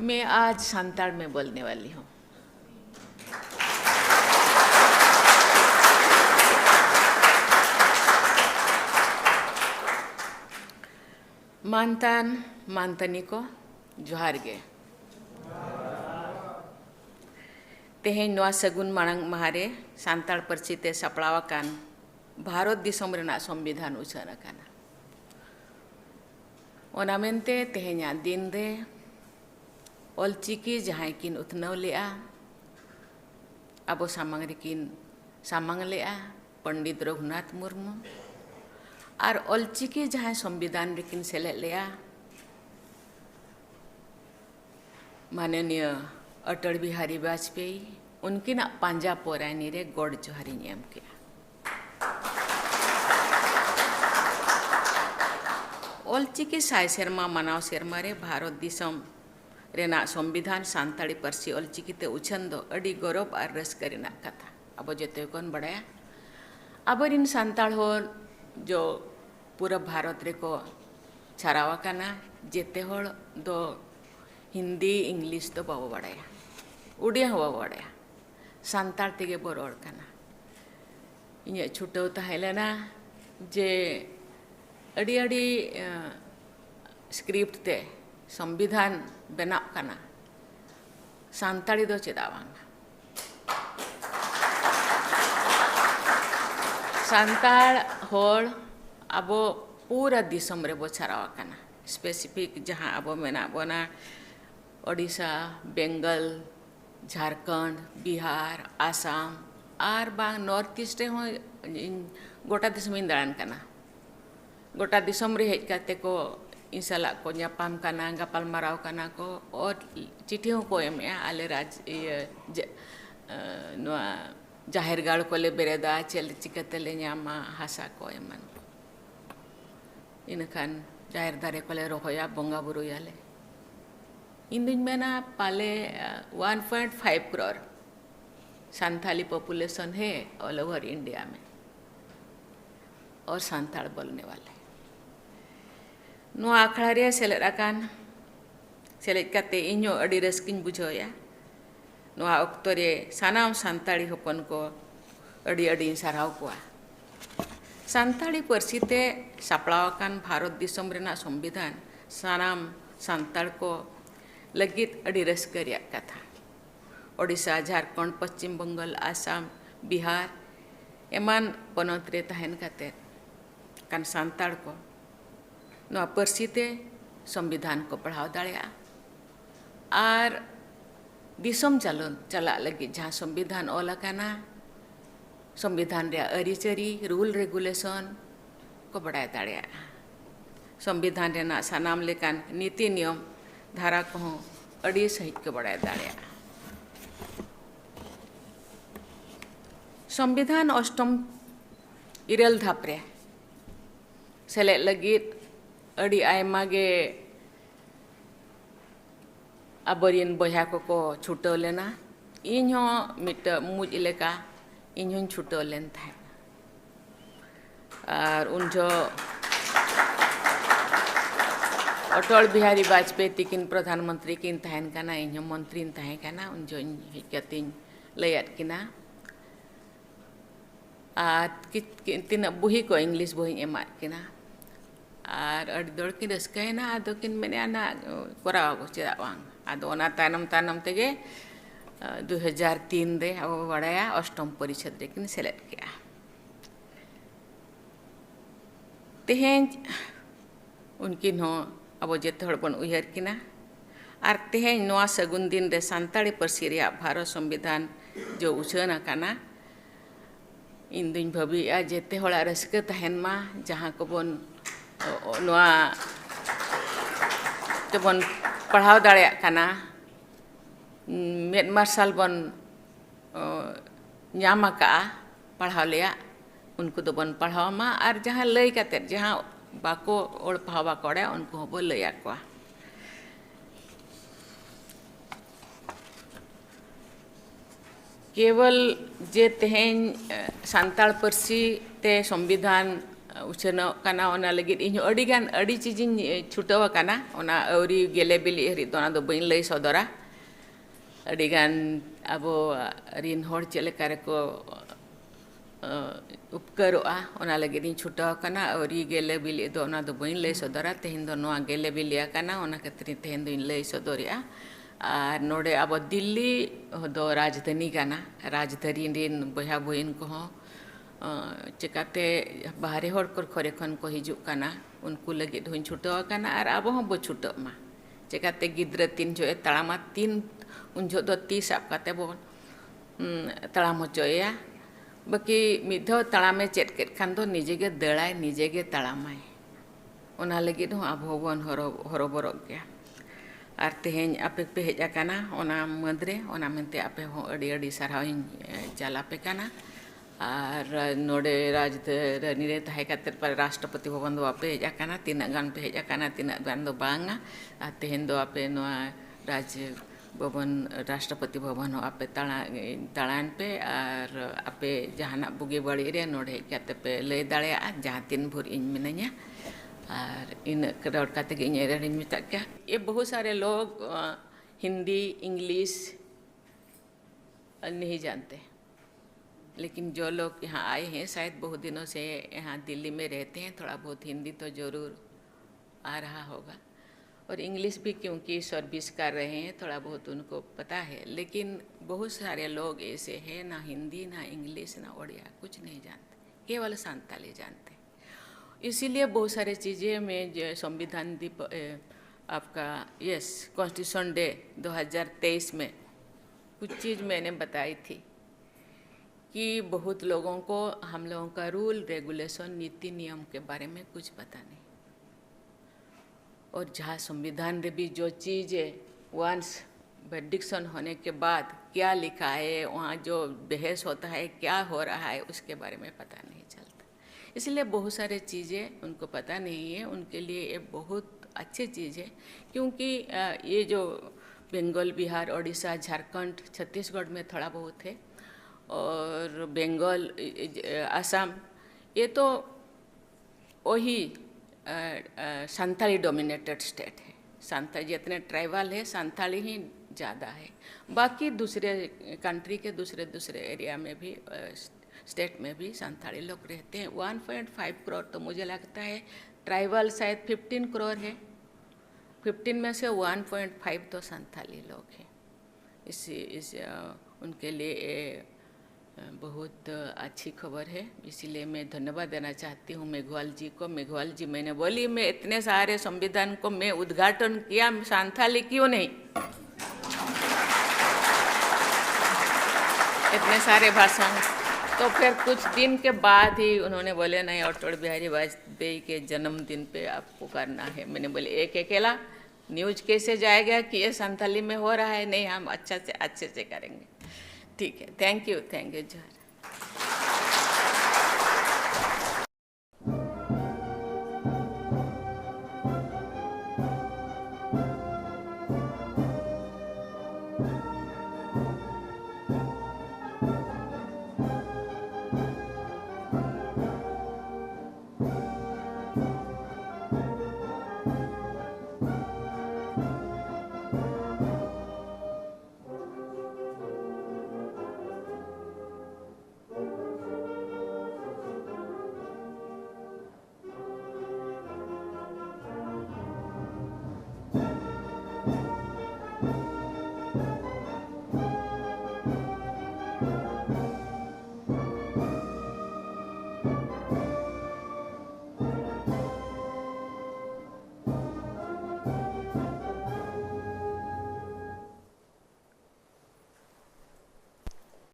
मैं आज संताल में बोलने वाली हूँ। मानतान मानतनी को जोहार गे तेहें नवा सगुन मांग महारे संताल पार्सी ते सपड़ावाकान भारत दिसोम रेना संविधान उछान अकाना ओना मेनते तेहें दिन रे चिकी जहां किन उतनाव लेआ अब सामांग रेकिन सामांग लेआ पंडित रघुनाथ मुर्मू और चिकी जहां संविधान रेकिन सेलेद लेआ माननीय अटल बिहारी वाजपेयी उनकिन पांजा पोरायनी रे गोड़ जोहारी एम के चिकी साय सेरमा मनाव सेरमा रे भारत दिसोम रेना संविधान सानताड़ी पार्सी चिकी ते उछन दो अड़ी गौरव और रस्का रेना कथा अब जेते कोन बड़ाया अब इन सानताड़ हो जो पूरा भारत रे को छारावा काना जेते होड़ दो हिंदी इंग्लिश तो बाबो बड़ाया उड़िया हुआ बड़ाया सानताड़ तेगे बरोड़ काना इन्हें छुट्टो तहलेना जे अड़ी अड़ी स्क्रिप्ट ते संविधान बनाव काना सानताड़ी दो चेदावांगा सानताड़ होड़ अब पूरा दिसोम रे बो छारावा काना स्पेसिफिक जहां अब मेना बोना ओडिशा बेंगल झारखंड बिहार आसाम और बांग नॉर्थ ईस्ट रे हो गोटा दिसोम इन दाड़ान काना गोटा दिसोम रे हेज काते को इंसाला को न्यापाम काना गपाल माराव काना को और चिट्ठी को एमेया आले राज नोआ जाहिर गाड़ को ले बेरेदा चल चिकते ले न्यामा हासा को एमन इनखान जाहिर दारे को ले रोहया बोंगा बुरु याले इन दिन में ना पाले 1.5 करोड़ संथाली पॉपुलेशन है ऑल ओवर इंडिया में और संथाल बोलने वाले नो आखड़ा रे सेलेद अकान सेलेद काते इñो अड़ी रस्किन बुझोया नो ऑक्तो रे सानाम संताड़ी होपन को अड़ी अड़ी साराव कोआ संताड़ी पार्सी ते सपड़ाव अकान भारत दिसोम रेना संविधान सानाम संताड़ को लगित अड़ी रस्का रेया कथा ओडिशा झारखंड पश्चिम बंगाल आसाम बिहार एमान पनत रे तहन काते कान संताड़ को नवा पार्सी ते संविधान को पढ़ाव दाड़ेया और दिसोम चला लगी जहाँ संविधान ऑल अकाना संविधान रे अरिचरी रूल रेगुलेशन को बढ़ाया दाड़ेया संविधान रेना सानाम लेकान नीति नियम धारा को अड़ी सहित के बढ़ाया दाड़ेया संविधान अष्टम इरल धापरे सेले लगित अड़ी आयमा गे अबरिन बया को छुटो लेना इन हो मिट मुज लेका इन हों छुटो लेन था और उन जो अटल बिहारी वाजपेयी तिकिन प्रधानमंत्री किन तहन काना इन हो मंत्री तहन काना उन जो हिकतिन लयत किना तीन बुही को इंग्लिश बुही एमा किना और अड़ी दौड़ की रस्कायना आदो किन मैंने आना कराव चेदा बांग आदो ओना तानम तानम तेगे 2003 रे अब बड़ाया अष्टम परिषद रे किन सेलेक्ट किया तेहें उनकिन हो अब जेते हड़ बन उयहर किना और तेहें नवा सगुन दिन रे सानताड़ी पार्सी रे भारत संविधान जो उछान अकाना इन दिन भाबिया जेते हड़ा रस्का तहन मा जहाँ को बन नवा जबन पढ़ाव दाड़े काना मेद मार्शल बन न्याम का पढ़ाव लिया उनको तो बन पढ़ाव मा और जहाँ लय काते जहाँ बाको ओड़ पढ़ाव बाको उनको बो लया को केवल जे तेहें सानताड़ पार्सी ते संविधान उछनोग काना ओना लगिद इन अडिगान अडी चीजिन छुटाव काना ओना अवरी गेले बिली हरि दोना दो बइन लई सदरा अडिगान अबो रिन होड़ चेलेकारे को उपकारोआ ओना लगिद इन छुटाव काना अवरी गेले बिली दो ओना दो बइन लई सदरा तेहिन दो नोआ गेले बिलिया काना ओना कतरी तेहिन दो इन लई सदरिया और नोडे अब दिल्ली दो राजधानी काना राजधानी रिन बहा बइन को चिकाते बाहरे होड़ को खोरे खन को हिजुक काना उनको लगिद हुन छुटाव काना और अब हम बो छुटाव मा चिकाते गिद्र तीन जो तड़ामा तीन उन जो दो 30 आप काते बो तड़ाम होचोया बाकी मिधो तड़ामे चेट के खान दो निजे के दड़ाए निजे के तड़ामाए ओना लगिद हूँ अब होबन हरोबरोग गया और तेहें आपे पे हेजा काना ओना मदरे ओना मेनते आपे हो अड़ी अड़ी साराविन चालापे काना और नोडे राजधानी रे तहे खातिर पर राष्ट्रपति भवन दो आपे हेजा काना तीना गान पे हेजा काना तीना गान दो बांगा आ तेहें दो आपे नोआ राज भवन राष्ट्रपति भवन हो आपे तड़ान पे और आपे जहाना बुगे बड़ी रे नोडे खातिर पे लय दाड़े जहाँ तीन भूर इन मिनया और इन करोड़ काते के इन रेडिन में तक क्या ये बहुत सारे लोग हिंदी इंग्लिश नहीं जानते लेकिन जो लोग यहाँ आए हैं शायद बहुत दिनों से यहाँ दिल्ली में रहते हैं थोड़ा बहुत हिंदी तो ज़रूर आ रहा होगा और इंग्लिश भी क्योंकि सर्विस कर रहे हैं थोड़ा बहुत उनको पता है लेकिन बहुत सारे लोग ऐसे हैं ना हिंदी ना इंग्लिश ना उड़िया कुछ नहीं जानते केवल संताली जानते इसीलिए बहुत सारी चीज़ें में जो संविधान आपका कॉन्स्टिट्यूशन डे 2023 में कुछ चीज़ मैंने बताई थी कि बहुत लोगों को हम लोगों का रूल रेगुलेशन नीति नियम के बारे में कुछ पता नहीं और जहाँ संविधान में भी जो चीज़ें वंस वर्डिक्शन होने के बाद क्या लिखा है वहाँ जो बहस होता है क्या हो रहा है उसके बारे में पता नहीं चलता इसलिए बहुत सारे चीज़ें उनको पता नहीं है उनके लिए ये बहुत अच्छी चीज़ है क्योंकि ये जो बंगाल बिहार उड़ीसा झारखंड छत्तीसगढ़ में थोड़ा बहुत है और बंगाल असम ये तो वही संताली डोमिनेटेड स्टेट है संताली जितने ट्राइबल है संताली ही ज़्यादा है बाकी दूसरे कंट्री के दूसरे एरिया में भी स्टेट में भी संताली लोग रहते हैं 1.5 करोड़ तो मुझे लगता है ट्राइबल शायद 15 करोड़ है 15 में से 1.5 तो संताली लोग हैं इस उनके लिए बहुत अच्छी खबर है इसीलिए मैं धन्यवाद देना चाहती हूँ मेघवाल जी को मेघवाल जी मैंने बोली मैं इतने सारे संविधान को मैं उद्घाटन किया संताली क्यों नहीं इतने सारे भाषण तो फिर कुछ दिन के बाद ही उन्होंने बोले नहीं अटल बिहारी वाजपेयी के जन्मदिन पे आपको करना है मैंने बोले एक अकेला न्यूज़ कैसे जाएगा कि ये संताली में हो रहा है नहीं हम अच्छे से करेंगे ठीक है थैंक यू जोहर